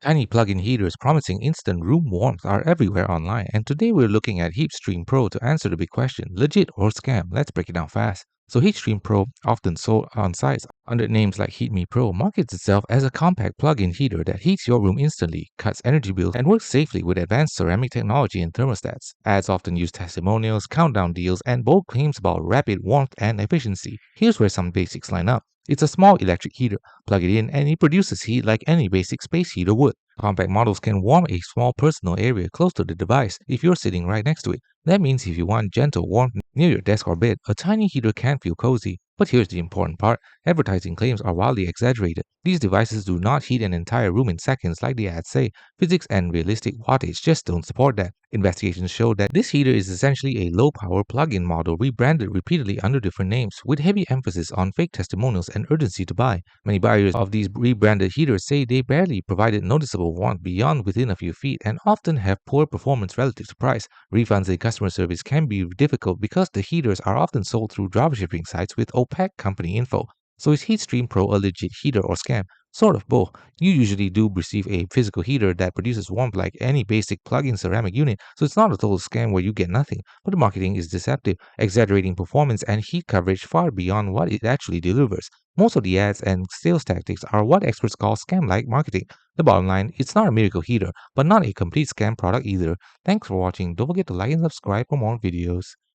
Tiny plug-in heaters promising instant room warmth are everywhere online, and today we're looking at HeatStream Pro to answer the big question, legit or scam? Let's break it down fast. So HeatStream Pro, often sold on sites under names like HeatMe Pro, markets itself as a compact plug-in heater that heats your room instantly, cuts energy bills, and works safely with advanced ceramic technology and thermostats. Ads often use testimonials, countdown deals, and bold claims about rapid warmth and efficiency. Here's where some basics line up. It's a small electric heater. Plug it in and it produces heat like any basic space heater would. Compact models can warm a small personal area close to the device if you're sitting right next to it. That means if you want gentle warmth near your desk or bed, a tiny heater can feel cozy. But here's the important part. Advertising claims are wildly exaggerated. These devices do not heat an entire room in seconds like the ads say. Physics and realistic wattage just don't support that. Investigations show that this heater is essentially a low-power plug-in model rebranded repeatedly under different names, with heavy emphasis on fake testimonials and urgency to buy. Many buyers of these rebranded heaters say they barely provided noticeable warmth beyond within a few feet and often have poor performance relative to price. Refunds and customer service can be difficult because the heaters are often sold through dropshipping sites with opaque company info. So is HeatStream Pro a legit heater or scam? Sort of both. You usually do receive a physical heater that produces warmth like any basic plug-in ceramic unit, so it's not a total scam where you get nothing. But the marketing is deceptive, exaggerating performance and heat coverage far beyond what it actually delivers. Most of the ads and sales tactics are what experts call scam-like marketing. The bottom line, it's not a miracle heater, but not a complete scam product either. Thanks for watching. Don't forget to like and subscribe for more videos.